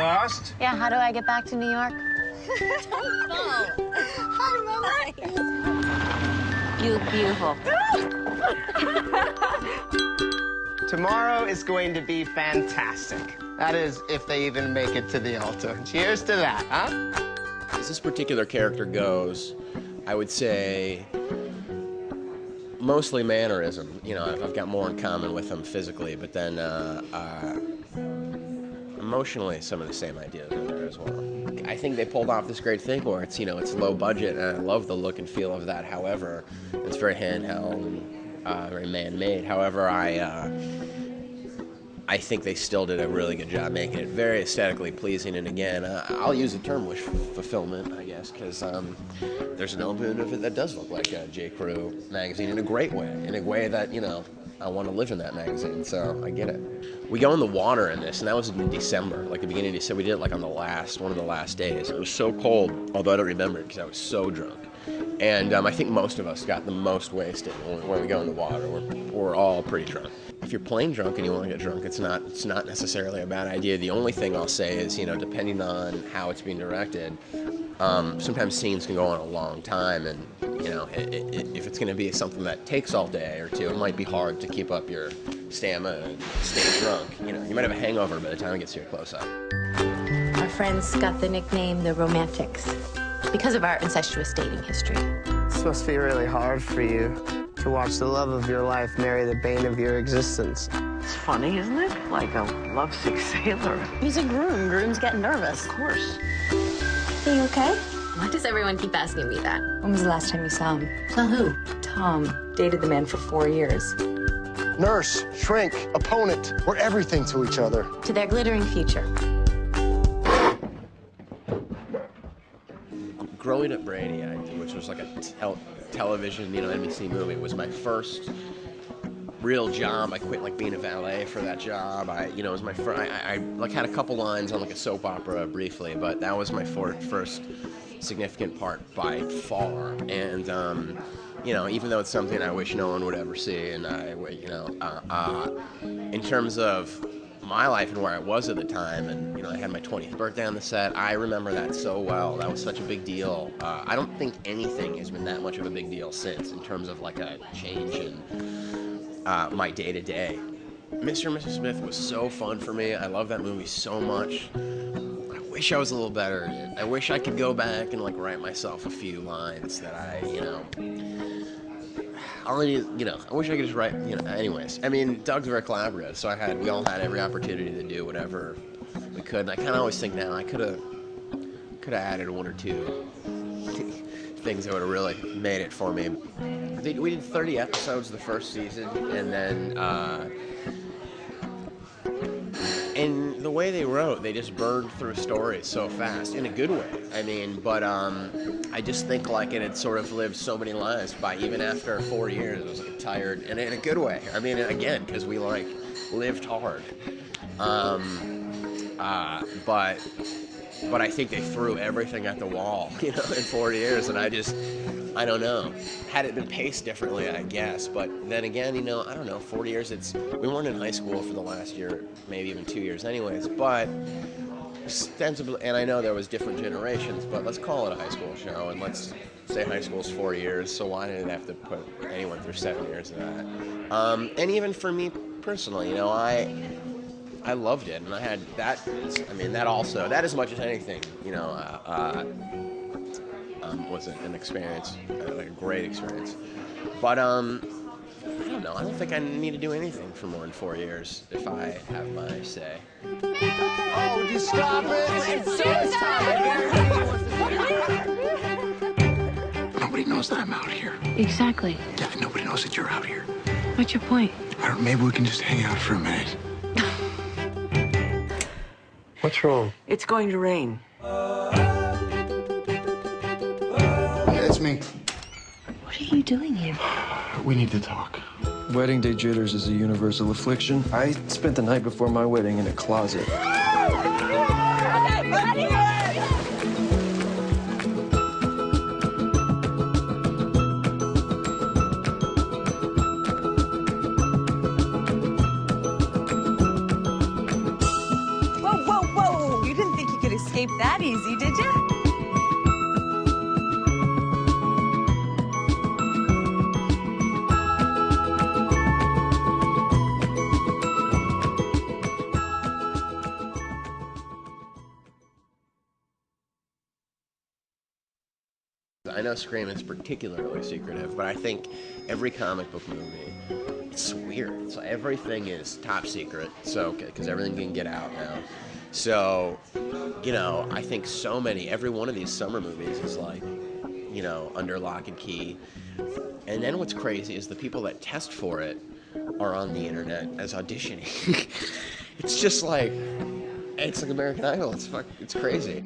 lost? Yeah, how do I get back to New York? Don't fall. Hi, Mama. You look beautiful. Tomorrow is going to be fantastic. That is, if they even make it to the altar. Cheers to that, huh? As this particular character goes, I would say mostly mannerism. You know, I've got more in common with him physically, but then emotionally, some of the same ideas are there as well. I think they pulled off this great thing where it's, you know, it's low budget, and I love the look and feel of that. However, it's very handheld and very man-made. However, I think they still did a really good job making it very aesthetically pleasing. And again, I'll use the term wish fulfillment, I guess, because there's an element of it that does look like a J. Crew magazine in a great way, that, you know, I want to live in that magazine, so I get it. We go in the water in this, and that was in December, like the beginning of December. We did it like on one of the last days. It was so cold, although I don't remember it because I was so drunk. And I think most of us got the most wasted when we go in the water. We're all pretty drunk. If you're plain drunk and you want to get drunk, it's not necessarily a bad idea. The only thing I'll say is, you know, depending on how it's being directed, sometimes scenes can go on a long time, and you know, if it's going to be something that takes all day or two, it might be hard to keep up your stamina and stay drunk. You know, you might have a hangover by the time it gets to your close-up. Our friends got the nickname the Romantics because of our incestuous dating history. It's supposed to be really hard for you to watch the love of your life marry the bane of your existence. It's funny, isn't it? Like a lovesick sailor. He's a groom. Grooms get nervous. Of course. Are you okay? Why does everyone keep asking me that? When was the last time you saw him? Saw who? Tom. Dated the man for 4 years. Nurse, shrink, opponent. We're everything to each other. To their glittering future. Growing Up Brady, which was like a television, you know, NBC movie, was my first real job. I quit like being a valet for that job. It was my first. I like had a couple lines on like a soap opera briefly, but that was my first significant part by far. And you know, even though it's something I wish no one would ever see, and in terms of my life and where I was at the time, and you know, I had my 20th birthday on the set. I remember that so well. That was such a big deal. I don't think anything has been that much of a big deal since, in terms of like a change in my day-to-day. Mr. and Mrs. Smith was so fun for me. I love that movie so much. I wish I was a little better at it. I wish I could go back and like write myself a few lines that I wish I could just write, anyways. I mean, Doug's very collaborative, so we all had every opportunity to do whatever we could, and I kind of always think now I could have added one or two things that would have really made it for me. We did 30 episodes the first season, and then, and the way they wrote, they just burned through stories so fast, in a good way. I mean, but I just think like it had sort of lived so many lives even after 4 years. It was like tired, and in a good way. I mean, again, because we like lived hard. But I think they threw everything at the wall, in 4 years, and I don't know. Had it been paced differently, I guess. But then again, I don't know, 40 years, we weren't in high school for the last year, maybe even 2 years anyways, but ostensibly, and I know there was different generations, but let's call it a high school show, and let's say high school's 4 years, so why did it have to put anyone through 7 years of that? And even for me personally, I loved it, and I had that, that as much as anything, was an experience, a great experience. But, I don't know, I don't think I need to do anything for more than 4 years, if I have my say. Oh, would you stop it? Nobody knows that I'm out here. Exactly. Yeah, nobody knows that you're out here. What's your point? I don't know, maybe we can just hang out for a minute. What's wrong? It's going to rain. It's me. What are you doing here? We need to talk. Wedding day jitters is a universal affliction. I spent the night before my wedding in a closet. Whoa! You didn't I know Scream is particularly secretive, but I think every comic book movie, it's weird. So everything is top secret, so because everything can get out now. So, you know, I think every one of these summer movies is like, you know, under lock and key. And then what's crazy is the people that test for it are on the internet as auditioning. It's just like, it's like American Idol. It's crazy.